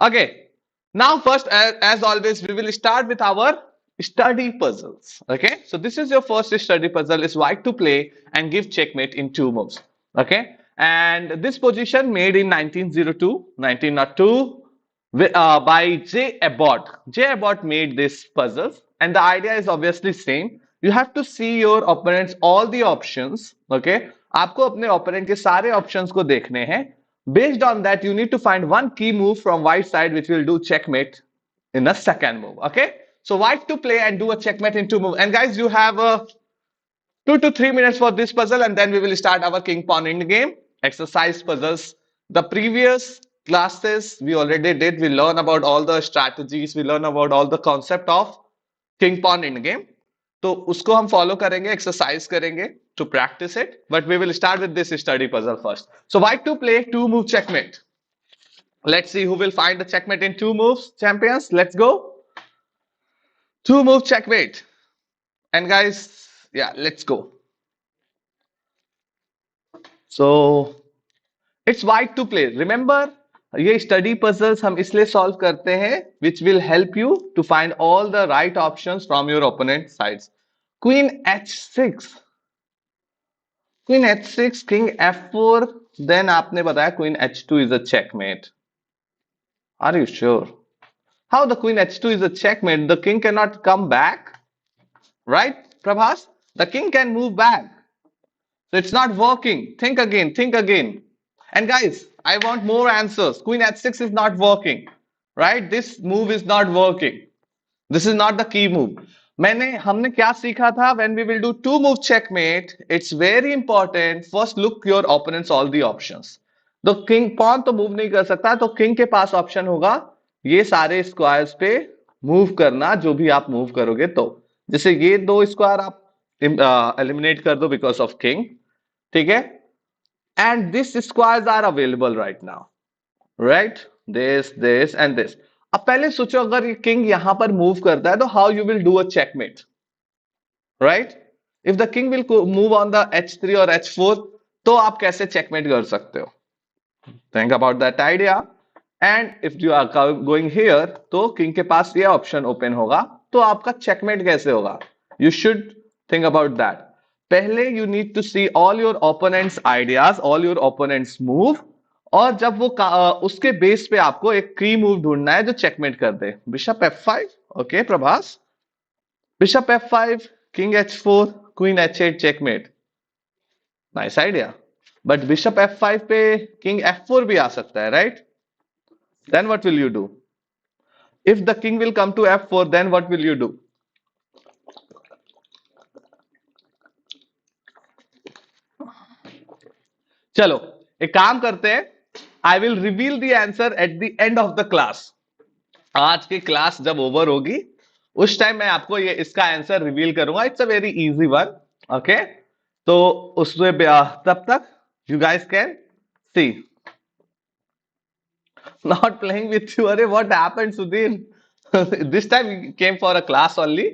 Okay. Now first, as always, we will start with our study puzzles. Okay. So this is your first study puzzle. Is white to play and give checkmate in 2 moves. Okay. And this position made in 1902 by J. Abbott. J. Abbott made this puzzles, and the idea is obviously same. You have to see your opponents all the options. Okay. आपको अपने opponent के सारे options को देखने हैं. Based on that, you need to find one key move from white side which will do checkmate in a second move. Okay. So white to play and do a checkmate in 2 moves. And guys, you have 2 to 3 minutes for this puzzle, and then we will start our king pawn end game exercise puzzles. The previous classes we already did. We learn about all the strategies. We learn about all the concept of king pawn end game. तो उसको हम follow करेंगे, exercise करेंगे to practice it. But we will start with this study puzzle first. So white to play 2 move checkmate. Let's see who will find the checkmate in 2 moves, champions. Let's go. 2 move checkmate. And guys, yeah, let's go. So it's white to play. Remember, ये study puzzles हम इसलिए solve करते हैं which will help you to find all the right options from your opponent sides. Queen h6, Queen h6, King f4. Then आपने बताया Queen h2 is a checkmate. Are you sure? How the Queen h2 is a checkmate? The king cannot come back, right, Prabhas? The king can move back. So it's not working. Think again, think again. And guys, I want more answers. Queen h6 is not working, right? This move is not working. This is not the key move. हमने क्या सीखा था? When we will do 2 move checkmate, it's very important. First look your opponents all the options. तो king pawn तो move नहीं कर सकता, तो king के पास option होगा ये सारे squares पे move करना, जो भी आप move करोगे तो. जैसे ये 2 square आप eliminate कर दो because of king. ठीक है? And these squares are available right now, right? This and this. अब पहले सोचो अगर ये किंग यहां पर मूव करता है तो how you will do a checkmate, right? If the king will move on the h3 और h4, तो आप कैसे चेकमेट कर सकते हो? Think about that idea. And if you are going here, तो किंग के पास ये ऑप्शन ओपन होगा, तो आपका चेकमेट कैसे होगा? You should think about that. पहले you need to see all your opponents ideas, all your opponents move, और जब वो उसके बेस पे आपको एक की मूव ढूंढना है जो चेकमेट कर दे. Bishop f5. Okay Prabhas. Bishop f5, king h4, queen h8 checkmate. Nice idea. But bishop f5 पे किंग f4 भी आ सकता है, right? Then what will you do? If the king will come to f4, then what will you do? चलो एक काम करते हैं. I will reveal the answer at the end of the class. आज की क्लास जब ओवर होगी उस टाइम मैं आपको ये इसका आंसर रिवील करूंगा. It's a very easy one. Okay, तो उसमें तब तक you guys can see. Not playing with you. अरे what happened Sudhir? This time you came for a class only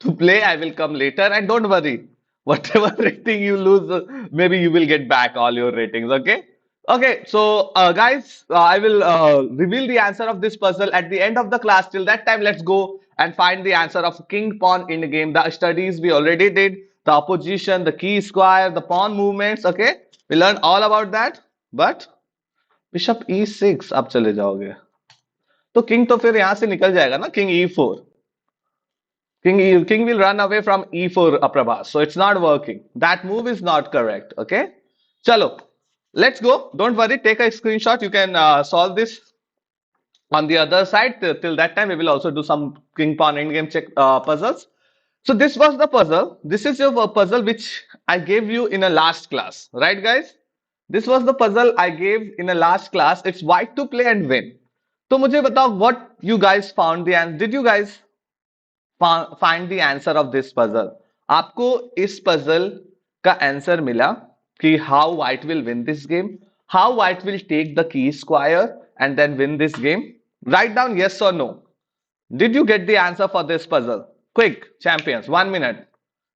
to play. I will come later, and don't worry, whatever rating you lose, maybe you will get back all your ratings. Okay, so guys, I will reveal the answer of this puzzle at the end of the class. Till that time, let's go and find the answer of king pawn in the game. The studies we already did, the opposition, the key square, the pawn movements. Okay, we learned all about that. But bishop e6 आप चले जाओगे तो king तो फिर यहाँ से निकल जाएगा ना. king e4. King will run away from e4, Prabhas. So it's not working. That move is not correct. Okay. Chalo. Let's go. Don't worry. Take a screenshot. You can solve this on the other side. Till that time, we will also do some king pawn endgame check puzzles. So this was the puzzle. This is your puzzle which I gave you in a last class. Right, guys? This was the puzzle I gave in a last class. It's white to play and win. So मुझे बताओ what you guys found the answer. Did you guys find the answer of this puzzle? आपको इस puzzle का answer मिला कि how white will win this game, how white will take the key square and then win this game? Write down yes or no. Did you get the answer for this puzzle? Quick, champions, 1 minute.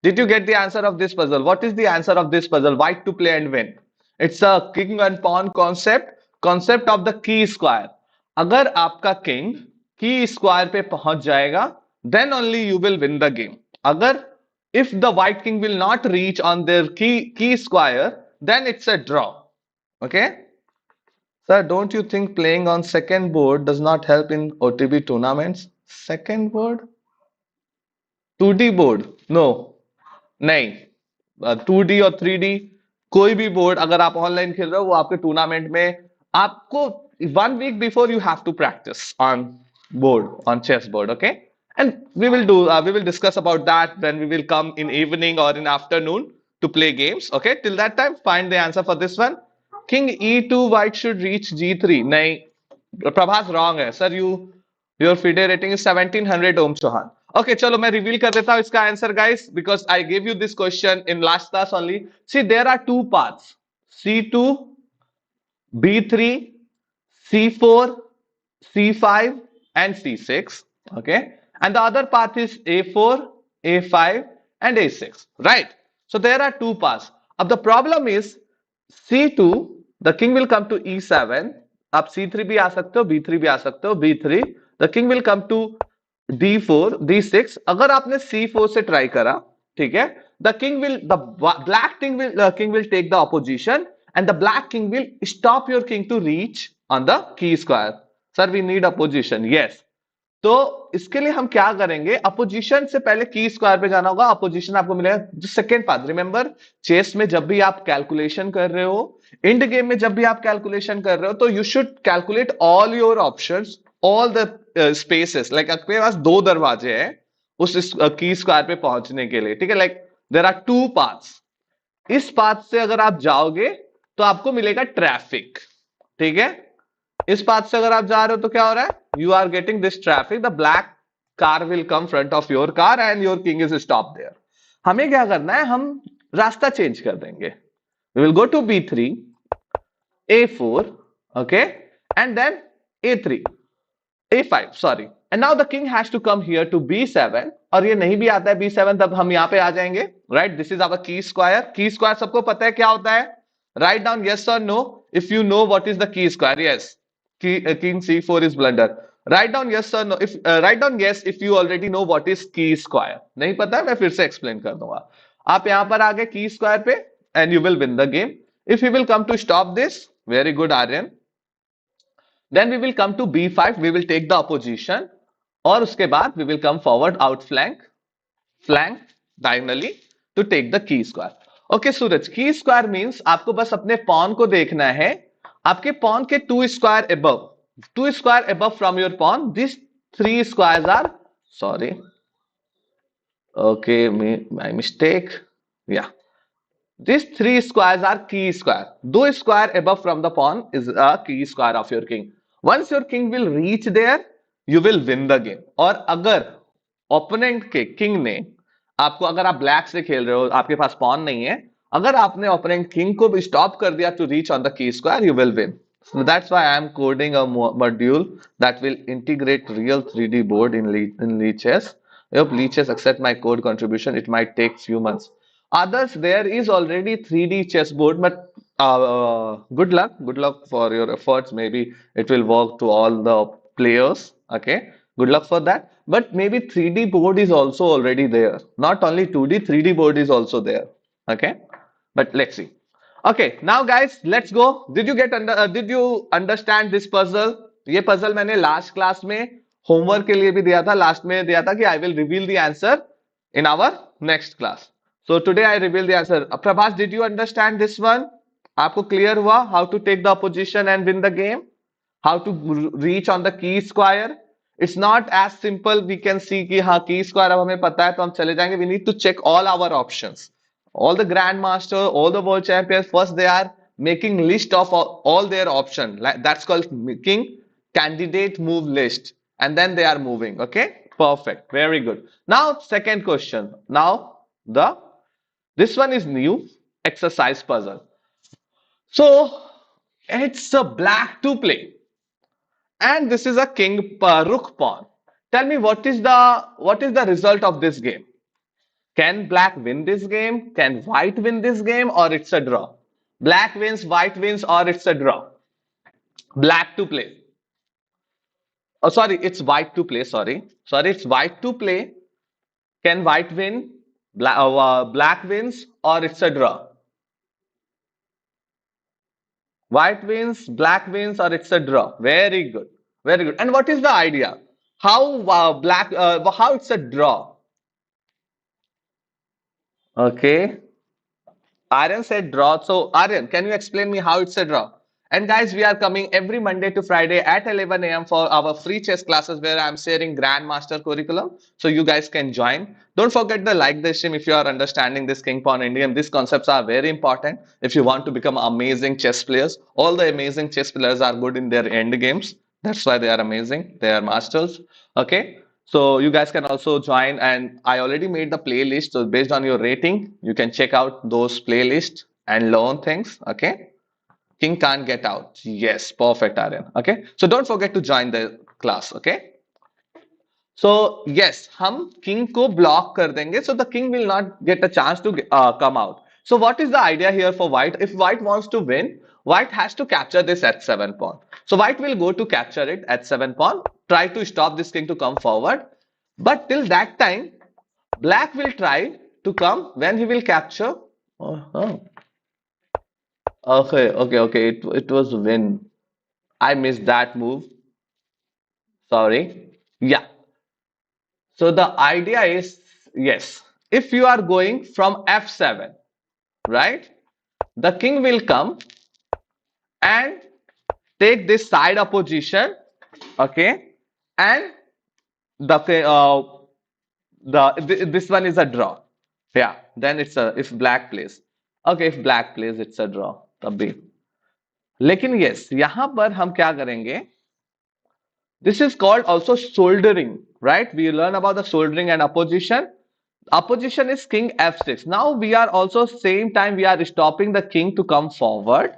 Did you get the answer of this puzzle? What is the answer of this puzzle? White to play and win. It's a king and pawn concept of the key square. अगर आपका king की square पे पहुंच जाएगा then only you will win the game. अगर if the white king will not reach on their key square, then it's a draw. Okay, sir, don't you think playing on second board does not help in OTB tournaments? Second board, 2D board, no, नहीं. 2D और 3D कोई भी board अगर आप online खेल रहे हो वो आपके टूर्नामेंट में आपको 1 week before you have to practice on board, on chess board. Okay, and we will discuss about that when we will come in evening or in afternoon to play games. Okay, till that time find the answer for this one. King e2, white should reach g3. नहीं, Prabhas wrong है sir. Your FIDE rating is 1700 Om Chauhan. Okay, चलो मैं reveal कर देता हूं इसका answer guys, because I give you this question in last class only. See there are two paths, C2, B3, C4, C5 and C6. Okay, and the other path is A4, A5 and A6, right? So there are two paths. अब the problem is C2, the king will come to E7. आप C3 भी आ सकते हो, B3 भी आ सकते हो. B3, the king will come to D4, D6. अगर आपने C4 से ट्राई करा, ठीक है, the king will take the opposition and the black king will stop your king to reach on the key square. Sir, we need opposition. Yes. तो इसके लिए हम क्या करेंगे, अपोजिशन से पहले की स्क्वायर पे जाना होगा. अपोजिशन आपको मिलेगा जो सेकंड पाथ. रिमेंबर, चेस में जब भी आप कैलकुलेशन कर रहे हो, इंड गेम में जब भी आप कैलकुलेशन कर रहे हो, तो you should calculate all your options, all the spaces. Like आपके पास दो दरवाजे हैं उस की स्क्वायर पे पहुंचने के लिए, ठीक है. Like there are two paths. इस पाथ से अगर आप जाओगे तो आपको मिलेगा ट्रैफिक, ठीक है. इस पाथ से अगर आप जा रहे हो तो क्या हो रहा है, you are getting this traffic. The black car will come front of your car and your king is stop there. हमें क्या करना है, हम रास्ता चेंज कर देंगे. We will go to B3, A4, okay, and then A3, A5, sorry, and now the king has to come here to B7. और ये नहीं भी आता है B7, तब हम यहाँ पे आ जाएंगे. राइट, दिस इज आवर की स्क्वायर. की स्क्वायर सबको पता है क्या होता है. Write down yes or no if you know what is the key square. Yes, king C4 is blunder. Write down yes or no. Write down yes if you already know what is key square. नहीं पता है, मैं फिर से explain कर दूंगा. आप यहाँ पर आ गए की स्क्वायर पे and you will win the game. If you will come to stop this, very good Aryan. Then we will come to B5. We will take the opposition. और उसके बाद we will come forward, outflank, flank diagonally to take the key square. Okay Suraj, key square means आपको बस अपने pawn को देखना है. आपके पॉन के two square above from your pawn. This three squares are, sorry, okay, my mistake, yeah, these three squares are key square. दो square above from the pawn is a key square of your king. Once your king will reach there, you will win the game. और अगर opponent के king ने आपको, अगर आप black से खेल रहे हो, आपके पास पॉन नहीं है, अगर आपने ओपोनेंट किंग को भी स्टॉप कर दिया to reach on the key square, you will win. So that's why I am coding a module that will integrate real 3D board in Lichess. I hope Lichess accept my code contribution. It might take few months. Others, there is already 3D chessboard, but good luck for your efforts. Maybe it will work to all the players. Okay, good luck for that. But maybe 3D board is also already there. Not only 2D, 3D board is also there. Okay, but let's see. Okay, now guys, let's go. Did you understand this puzzle? ये puzzle मैंने last class में homework के लिए भी दिया था. Last में दिया था कि I will reveal the answer in our next class. So today I reveal the answer. Prabhas, did you understand this one? आपको clear हुआ how to take the opposition and win the game? How to reach on the key square? It's not as simple. We can see कि हाँ key square अब हमें पता है तो हम चले जाएंगे. We need to check all our options. All the grandmaster, all the world champions, first they are making list of all their options. That's called making candidate move list, and then they are moving. Okay, perfect, very good. Now second question. Now this one is new exercise puzzle. So it's a black to play, and this is a king rook pawn. Tell me what is the result of this game? Can black win this game? Can white win this game? Or it's a draw? Black wins, white wins, or it's a draw? Black to play. Oh, sorry, it's white to play. Sorry, it's white to play. Can white win? Black wins, or it's a draw? White wins, black wins, or it's a draw. Very good, very good. And what is the idea? How how it's a draw? Okay. Aryan said draw. So, Aryan, can you explain me how it's a draw? And guys, we are coming every Monday to Friday at 11 a.m. for our free chess classes where I'm sharing Grandmaster Curriculum. So you guys can join. Don't forget to like this stream if you are understanding this King Pawn Indian. These concepts are very important if you want to become amazing chess players. All the amazing chess players are good in their end games. That's why they are amazing. They are masters. Okay. So you guys can also join, and I already made the playlist. So based on your rating, you can check out those playlists and learn things. Okay. King can't get out. Yes, perfect, Aryan. Okay. So don't forget to join the class. Okay. So yes, हम king को block कर देंगे, so the king will not get a chance to come out. So what is the idea here for white? If white wants to win, white has to capture this at 7 pawn. So white will go to capture it at 7 pawn, try to stop this king to come forward. But till that time, black will try to come when he will capture. Oh. Okay. It was win. I missed that move. Sorry. Yeah. So the idea is, yes, if you are going from f7, right, the king will come and take this side opposition, okay, and this one is a draw. Yeah, then it's a, if black plays, okay, if black plays it's a draw तब भी. लेकिन yes, यहाँ पर हम क्या करेंगे? This is called also soldering, right? We learn about the soldering and opposition. Opposition is king f6. Now we are also same time we are stopping the king to come forward,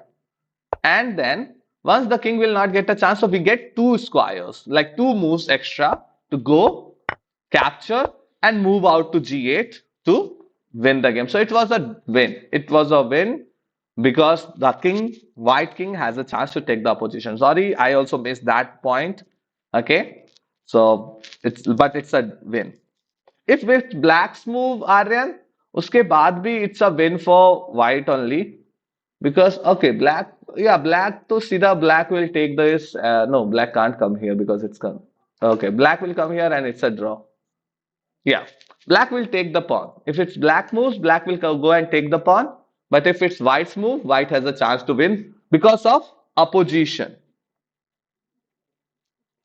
and then once the king will not get a chance, so we get two squares, like two moves extra to go capture and move out to g8 to win the game. So it was a win. It was a win because the king, white king, has a chance to take the opposition. Sorry, I also missed that point. Okay, so it's a win. If with black's move, Aryan, उसके बाद भी it's a win for white only because okay, black, yeah, black तो सीधा black will take this. No, black can't come here because it's come. Okay, black will come here and it's a draw. Yeah, black will take the pawn. If it's black moves, black will go and take the pawn. But if it's white's move, white has a chance to win because of opposition.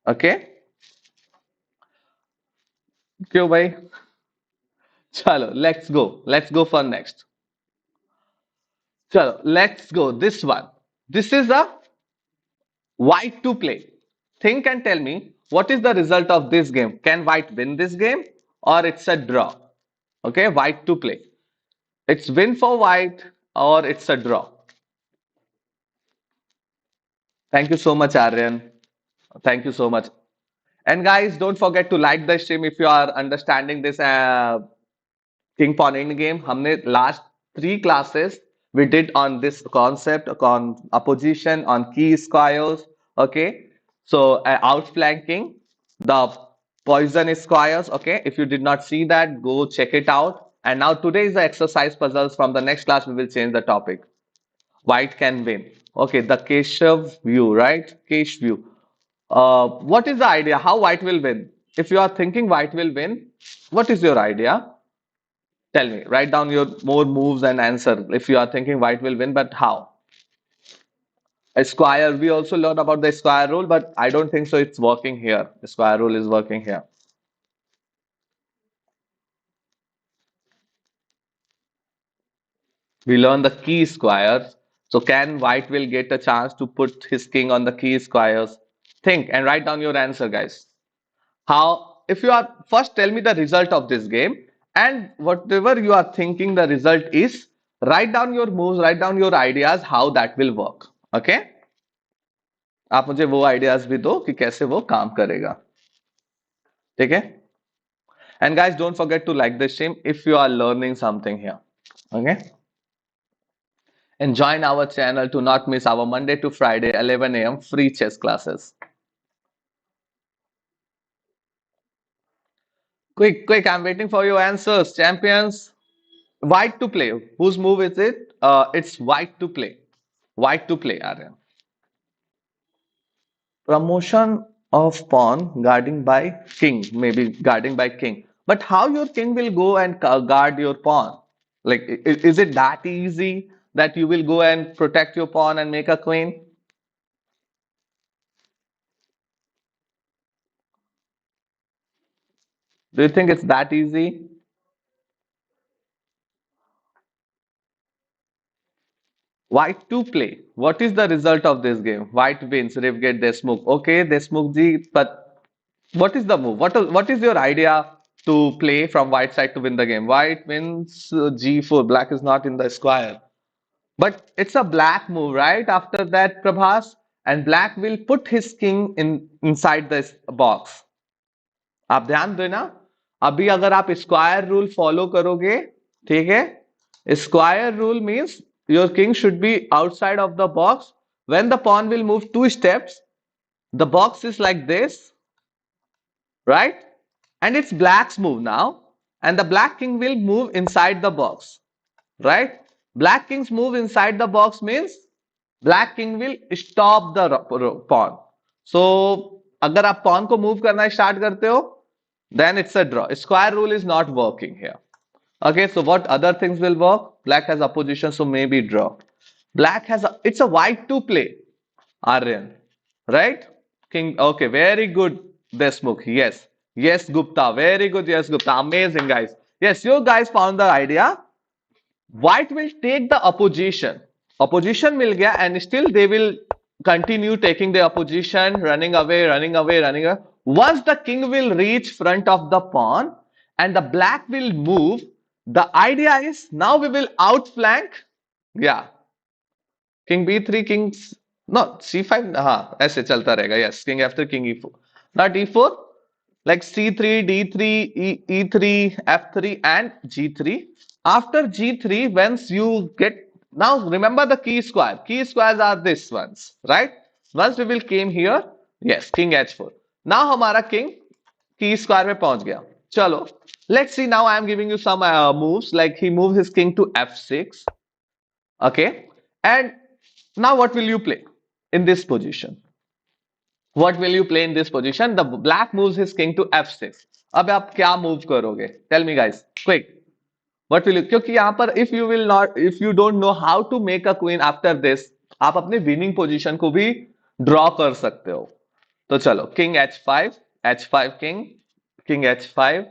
Okay, क्यों भाई? चलो, let's go for next. Chalo, let's go. This one. This is a white to play. Think and tell me what is the result of this game. Can white win this game or it's a draw? Okay, white to play. It's win for white or it's a draw. Thank you so much, Aryan. Thank you so much. And guys, don't forget to like the stream if you are understanding this King Pawn Endgame. हमने last three classes we did on this concept, on opposition, on key squares. Okay, so outflanking, the poison squares. Okay, if you did not see that, go check it out. And now today is the exercise puzzles. From the next class, we will change the topic. White can win. Okay, the Keshav view, right? Kesh view. What is the idea? How white will win? If you are thinking white will win, what is your idea? Tell me. Write down your more moves and answer. If you are thinking white will win, but how? A square. We also learned about the square rule, but I don't think so. It's working here. The square rule is working here. We learn the key squares. So can white will get a chance to put his king on the key squares? Think and write down your answer, guys. How, if you are, first tell me the result of this game, and whatever you are thinking the result is, write down your moves, write down your ideas, how that will work. Okay? आप मुझे वो ideas भी दो कि कैसे वो काम करेगा. ठीक है? And guys, don't forget to like the stream if you are learning something here. Okay? And join our channel to not miss our Monday to Friday 11 a.m. free chess classes. Quick, quick, I'm waiting for your answers. Champions, white to play. Whose move is it? It's white to play. White to play, Aryan. Promotion of pawn guarding by king, maybe guarding by king. But how your king will go and guard your pawn? Like, is it that easy that you will go and protect your pawn and make a queen? Do you think it's that easy? White to play. What is the result of this game? White wins. Rev get Desmukh. Okay, Desmukh ji, but what is the move? What is your idea to play from white side to win the game? White wins g4. Black is not in the square. But it's a black move, right? After that, Prabhas, and black will put his king in inside this box. आप ध्यान देना. अभी अगर आप square rule follow करोगे, ठीक है, square rule means your king should be outside of the box. When the pawn will move 2 steps, the box is like this, right? And it's black's move now, and the black king will move inside the box, right? Black king's move inside the box means black king will stop the pawn. So अगर आप pawn को move करना start करते हो, then it's a draw. Square rule is not working here. Okay, so what other things will work? Black has opposition, so maybe draw. Black has it's a white to play. Aryan, right? King. Okay, very good. Desmukh. Yes, yes, Gupta. Very good. Yes, Gupta. Amazing, guys. Yes, you guys found the idea. White will take the opposition. Opposition will get, and still they will continue taking the opposition, running away, running away, running away. Once the king will reach front of the pawn and the black will move, the idea is now we will outflank. Yeah, king b3, kings no c5. हाँ ऐसे चलता रहेगा. Yes, king after king e4, not e4, like c3, d3, e3, f3, and g3. After g3, once you get, now remember the key square. Key squares are this ones, right? Once we will came here, yes, king h4. Now हमारा king key square में पहुंच गया. चलो, let's see. Now I am giving you some moves. Like he moved his king to f6. Okay, and now what will you play in this position? What will you play in this position? The black moves his king to f6. अब आप क्या move करोगे? Tell me guys, quick. What will you? क्योंकि यहाँ पर if you don't know how to make a queen after this, आप अपने winning position को भी draw कर सकते हो. तो चलो, king h5, h5 king, king h5.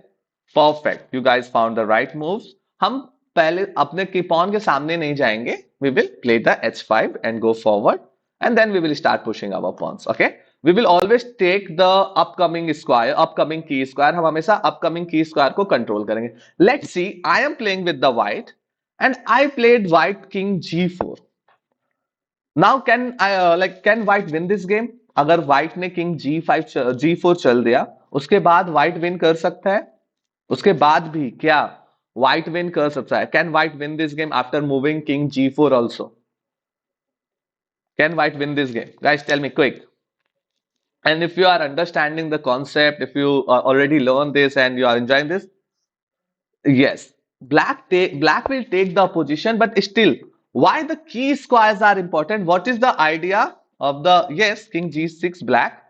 Perfect. You guys found the right moves. हम पहले अपने की pawn के सामने नहीं जाएंगे. We will play the h5 and go forward, and then we will start pushing our pawns. Okay. We will always take the upcoming square, upcoming key square. हम हमेशा upcoming key square को control करेंगे. Let's see. I am playing with the white, and I played white king g4. Now can I can white win this game? अगर white ने king g5 g4 चल दिया, उसके बाद white win कर सकता है. उसके बाद भी क्या white win कर सकता है? Can white win this game after moving king g4 also? Can white win this game? Guys, tell me quick. And if you are understanding the concept, if you already learned this and you are enjoying this, yes, black will take the position, but still, why the key squares are important? What is the idea of the, yes, king g6 black?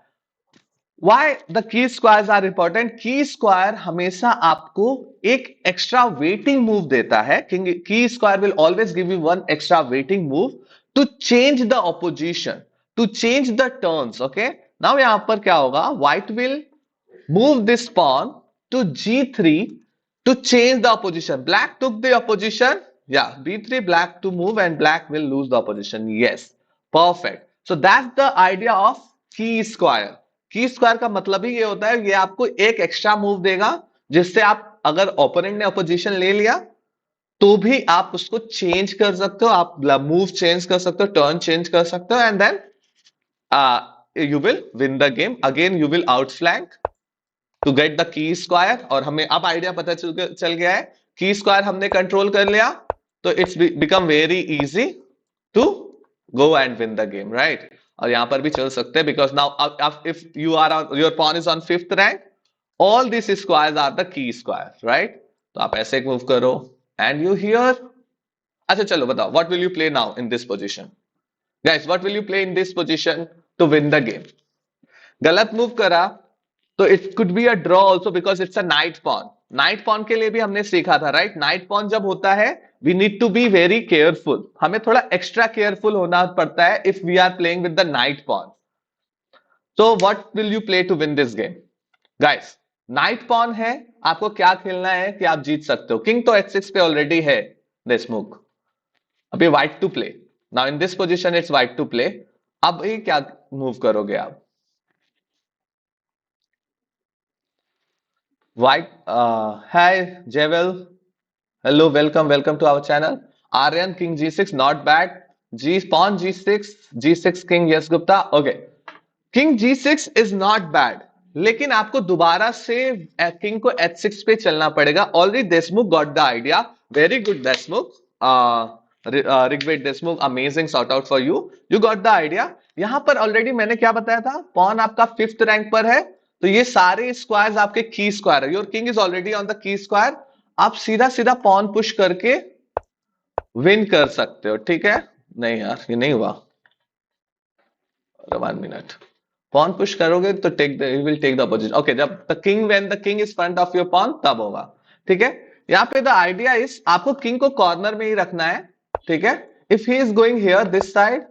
Why the key squares are important? Key square हमेशा आपको एक extra waiting move देता है. Key square will always give you one extra waiting move to change the opposition, to change the turns. Okay. Now यहाँ पर क्या होगा? White will move this pawn to g3 to change the opposition. Black took the opposition. Yeah, b3 black to move and black will lose the opposition. Yes, perfect. So that's the idea of key square. की square का मतलब ही ये होता है, ये आपको एक extra move देगा जिससे आप अगर ओपोनेंट ने अपोजिशन ले लिया तो भी आप उसको चेंज कर सकते हो, आप मूव चेंज कर सकते हो, टर्न चेंज कर सकते हो, and then you will win the game. Again you will outflank to get the key square. और हमें अब आइडिया पता चल गया है, की स्क्वायर हमने कंट्रोल कर लिया तो it's become very easy to go and win the game, right? और यहां पर भी चल सकते हैं because now if you are your pawn is on 5th rank all these squares are the key squares, right? तो आप ऐसे एक मूव करो and you here. अच्छा चलो बताओ, what will you play now in this position? Guys, what will you play in this position to win the game? गलत move करा तो it could be a draw also because it's a knight pawn. Knight pawn के लिए भी हमने सीखा था, right? Night pawn जब होता है we need to be very careful. हमें थोड़ा एक्स्ट्रा केयरफुल होना पड़ता है if we are playing with the knight pawn. So what will you play to win this game? Guys, knight pawn है, आपको क्या खेलना है कि आप जीत सकते हो. किंग तो h6 पे ऑलरेडी है देशमुख. अभी white to play. Now in this position it's white to play. अब ये क्या मूव करोगे आप? White. Hi Jewel, hello, welcome to our channel. Aryan, king g6 not bad. G pawn g6, g6 king, yes Gupta, okay. King g6 is not bad, लेकिन आपको दोबारा से king को h6 पे चलना पड़ेगा. Already Deshmukh got the idea. Very good Deshmukh, Rigved Deshmukh, amazing sort out for you. You got the idea. यहां पर ऑलरेडी मैंने क्या बताया था, पॉन आपका 5th रैंक पर है, तो ये सारे स्क्वायर्स आपके की स्क्वायर है. Your king is already on the key square. आप सीधा सीधा पॉन पुश करके विन कर सकते हो, ठीक है? नहीं यार, ये नहीं हुआ. 1 मिनट. पॉन पुश करोगे तो take the, you will take the position. Okay, जब the king, when the king is front of your pawn, तब होगा, ठीक है? यहाँ पे द आइडिया इज आपको किंग को कॉर्नर में ही रखना है, ठीक है? If he is going here this side,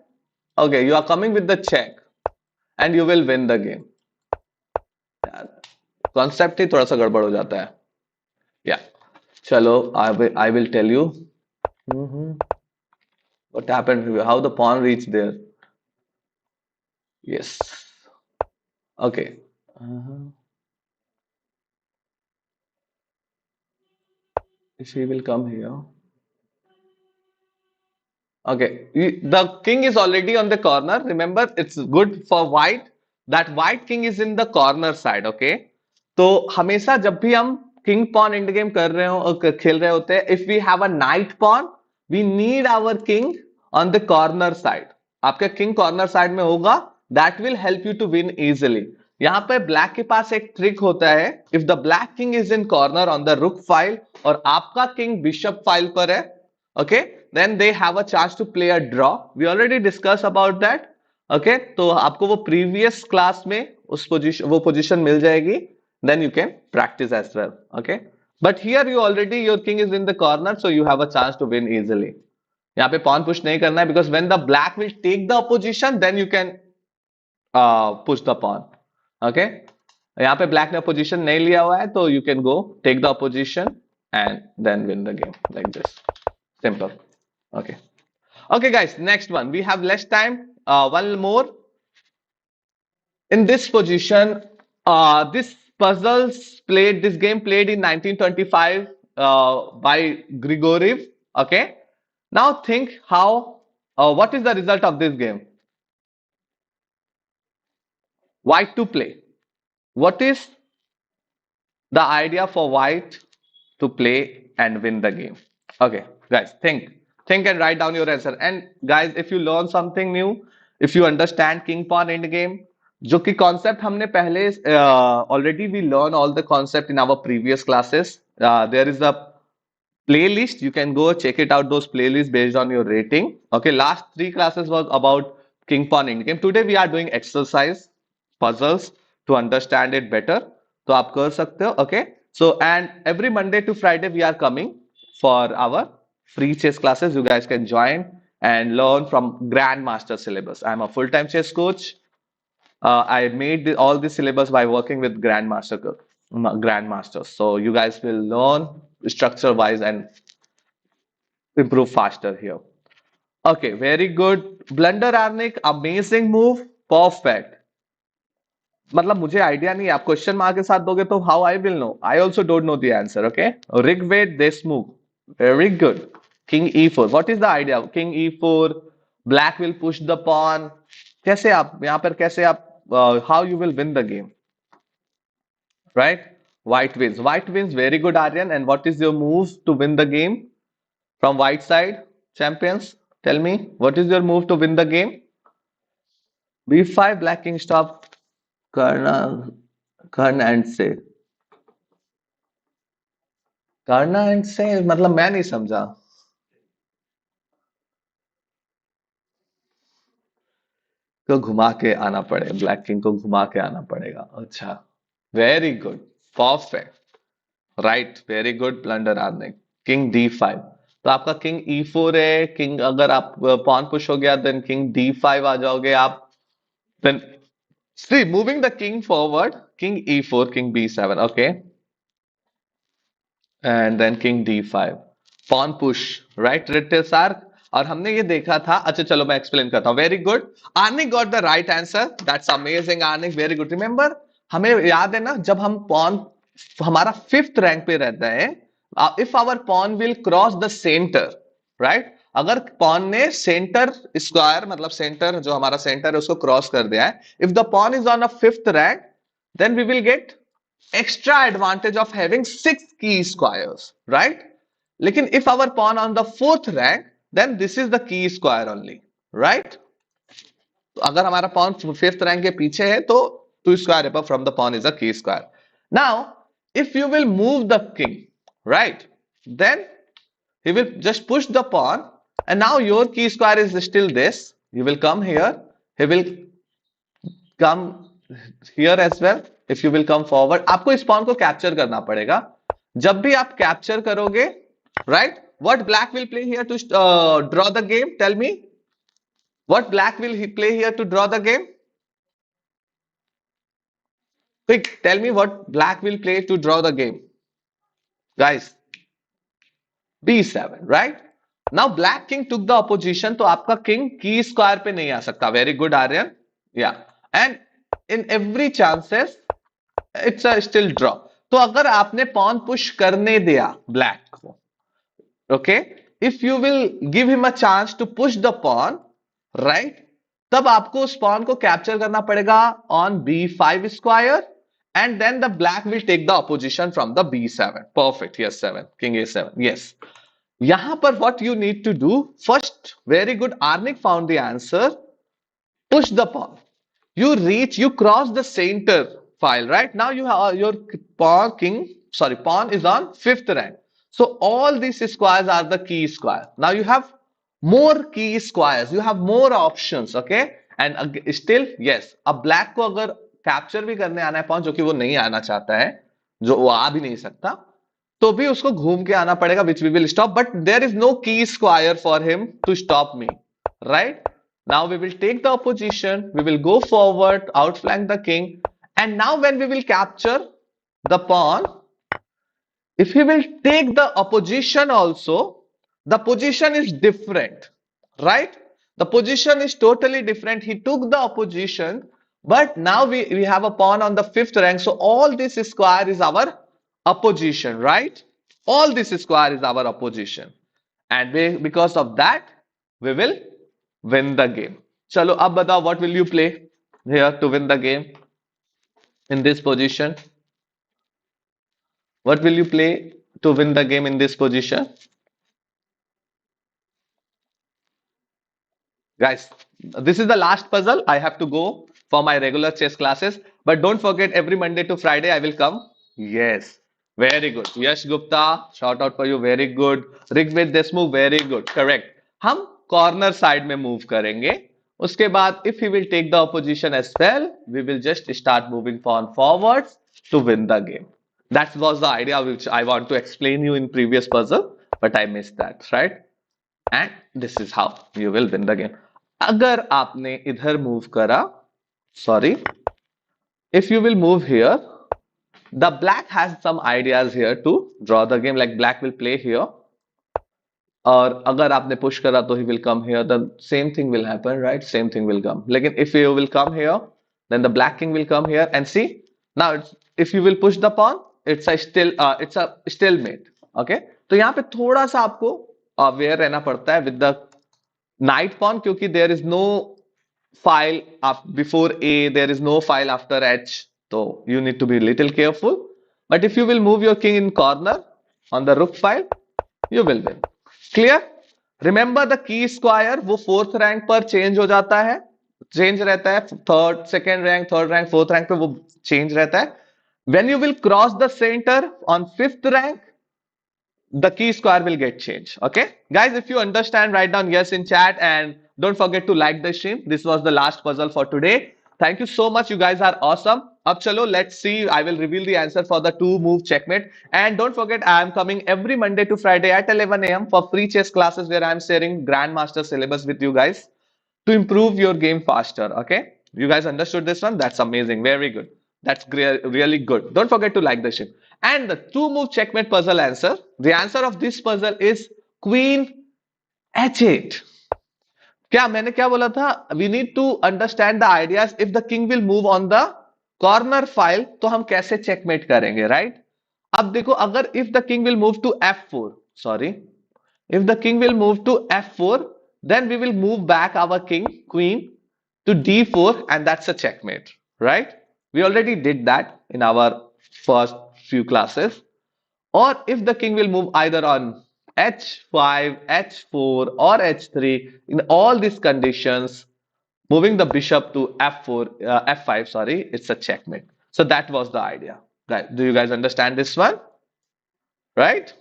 okay, you are coming with the check and you will win the game. Concept ही थोड़ा सा गड़बड़ हो जाता है. या चलो, I will tell you what happened, how the pawn reach there. Yes, okay. If he will come here. Okay, the king is already on the corner. Remember, it's good for white that white king is in the corner side. Okay, तो हमेशा जब भी हम king pawn end game कर रहे हो, खेल रहे होते हैं, if we have a knight pawn, we need our king on the corner side. आपका king corner side में होगा, that will help you to win easily. यहाँ पे ब्लैक के पास एक ट्रिक होता है. If the black king is in corner on the rook file और आपका किंग बिशप फाइल पर है, okay, then they have a chance to play a draw. We already discuss about that. Okay, तो आपको वो previous class में उस position, वो पोजीशन मिल जाएगी. Then you can practice as well. Okay, but here you already, your king is in the corner, so you have a chance to win easily. यहाँ पे पॉन पुश नहीं करना है because when the black will take the position then you can push the pawn. Okay, यहाँ पे black ने position नहीं लिया हुआ है, तो you can go take the position and then win the game like this. Simple. Okay, okay guys, next one, we have less time. One more. In this position, this this game played in 1925 by Grigoriev. Okay, now think how, what is the result of this game? White to play. What is the idea for white to play and win the game? Okay, guys, think and write down your answer. And guys, if you learn something new, if you understand king pawn end game, जो कि concept हमने पहले already we learn all the concept in our previous classes. There is a playlist, you can go check it out, those playlists based on your rating. Okay, last 3 classes was about king pawn end game. Today we are doing exercise puzzles to understand it better, तो आप कर सकते हो. Okay, so and every Monday to Friday we are coming for our free chess classes. You guys can join and learn from Grandmaster syllabus. I'm a full-time chess coach. I made all the syllabus by working with grandmasters. So you guys will learn structure wise and improve faster here. Okay, very good. Blunder Arnik, amazing move, perfect. मतलब मुझे idea नहीं है, आप question mark के साथ दोगे तो how I will know, I also don't know the answer. Okay, Rigved Deshmukh, very good. King e4, what is the idea? King e4, black will push the pawn. कैसे आप यहाँ पर, कैसे आप, how you will win the game, right? White wins, very good Aryan. And what is your move to win the game from white side, champions? Tell me, what is your move to win the game? b5, black king stop, Karn and say. करना and से मतलब मैं नहीं समझा। को घुमा के आना पड़ेगा, ब्लैक किंग को घुमा के आना पड़ेगा, अच्छा। Very good, perfect, right, very good blunder आपने। किंग D5, तो आपका किंग E4 है, किंग अगर आप पॉन पुश हो गया देन किंग D5 आ जाओगे आप। Then see moving the king forward, king E4, king B7, okay, and then king D5, pawn push, right रिटेल सार। और हमने ये देखा था, अच्छा चलो मैं एक्सप्लेन करता हूं। Very good, आर्निक got the right answer, that's amazing आर्निक, very good. Remember, हमें याद है ना, जब हम पॉन हमारा फिफ्थ रैंक पे रहता है, if our pawn will cross the center, right, अगर पॉन ने सेंटर स्क्वायर मतलब सेंटर जो हमारा सेंटर है उसको क्रॉस कर दिया है, if the pawn is on a fifth rank, then we will get extra advantage of having 6 key squares, right? लेकिन if our pawn on the fourth rank, then this is the key square only, right? तो अगर हमारा pawn fifth rank के पीछे है तो 2 square above from the pawn is a key square. Now if you will move the king, right, then he will just push the pawn, and now your key square is still this. You will come here, he will come here as well. If you will come forward, आपको इस pawn को capture करना पड़ेगा। जब भी आप capture करोगे, right, what black will play here to draw the game? Tell me, what black will he play here to draw the game? Quick, tell me what black will play to draw the game, guys. B7, right? Now black king took the opposition, तो आपका king key square पे नहीं आ सकता। Very good Aryan, yeah, and in every chances it's a still draw. तो अगर आपने pawn push करने दिया ब्लैक को, okay, if you will give him a chance to push the pawn, right, तब आपको उस पॉन को कैप्चर करना पड़ेगा on B5 square, and then the black will take the opposition from the B7। Perfect, yes 7, king A7, yes. यहां पर what you need to do first, very good, आर्निक found the answer, push the pawn, you reach, you cross the center file, right? Now you have your pawn king, sorry, pawn is on fifth rank, so all these squares are the key square. Now you have more key squares, you have more options, okay, and still yes, अब black को अगर capture भी करने आना है pawn, जो कि वो नहीं आना चाहता है, जो वो आ भी नहीं सकता, तो भी उसको घूम के आना पड़ेगा, which we will stop, but there is no key square for him to stop me, right? Now we will take the opposition, we will go forward, outflank the king, and now when we will capture the pawn, if he will take the opposition also, the position is different, right? The position is totally different. He took the opposition, but now we have a pawn on the fifth rank, so all this square is our opposition, right? All this square is our opposition, and because of that we will win the game. Chalo, ab batao, what will you play here to win the game in this position? What will you play to win the game in this position? Guys, this is the last puzzle. I have to go for my regular chess classes. But don't forget, every Monday to Friday, I will come. Yes. Very good. Yash Gupta, shout out for you. Very good. Rigved Desmukh, very good. Correct. हम corner side में move करेंगे. उसके बाद, if he will take the opposition as well, we will just start moving on forwards to win the game. That was the idea which I want to explain you in previous puzzle, but I missed that, right? And this is how you will win the game. अगर आपने इधर move करा, sorry, if you will move here, the black has some ideas here to draw the game, like black will play here, और अगर आपने push करा तो he will come here, the same thing will happen, right? Same thing will come. लेकिन if you will come here, then the black king will come here, and see, now if you will push the pawn, it's a stalemate, okay? तो यहाँ पे थोड़ा सा आपको aware रहना पड़ता है with the knight pawn, क्योंकि there is no file before A, there is no file after H, so you need to be little careful. But if you will move your king in corner on the rook file, you will win. Clear? Remember the key square वो fourth rank पर change हो जाता है, change रहता है, third second rank, third rank, fourth rank पे वो change रहता है. When you will cross the center on fifth rank, the key square will get changed. Okay, guys, if you understand, write down yes in chat and don't forget to like the stream. This was the last puzzle for today. Thank you so much. You guys are awesome. Ab chalo, let's see. I will reveal the answer for the two move checkmate. And don't forget, I am coming every Monday to Friday at 11 a.m. for free chess classes where I am sharing Grandmaster syllabus with you guys to improve your game faster. Okay, you guys understood this one? That's amazing. Very good. That's really good. Don't forget to like the stream. And the two move checkmate puzzle answer. The answer of this puzzle is Queen H8. क्या मैंने क्या बोला था? We need to understand the ideas. If the king will move on the corner file, तो हम कैसे checkmate करेंगे, right? अब देखो, अगर if the king will move to f4, sorry, if the king will move to f4, then we will move back our queen to d4, and that's a checkmate, right? We already did that in our first few classes. Or if the king will move either on h5, h4 or h3, in all these conditions, moving the bishop to f4, f5, sorry, it's a checkmate. So that was the idea. Do you guys understand this one? Right?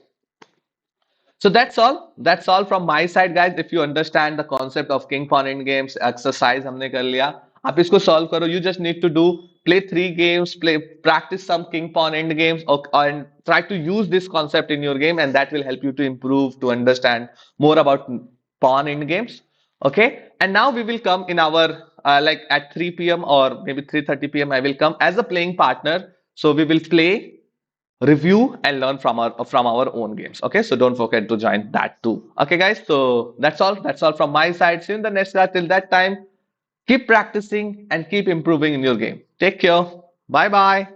So that's all. That's all from my side, guys. If you understand the concept of king pawn end games, exercise हमने कर लिया. आप इसको solve करो. You just need to play 3 games, practice some king pawn end games, and try to use this concept in your game, and that will help you to improve, to understand more about pawn end games. Okay. And now we will come in our like at 3 p.m. or maybe 3:30 p.m. I will come as a playing partner. So we will play, review and learn from our own games. Okay, so don't forget to join that too. Okay guys, so that's all from my side. See you in the next class. Till that time, keep practicing and keep improving in your game. Take care. Bye bye.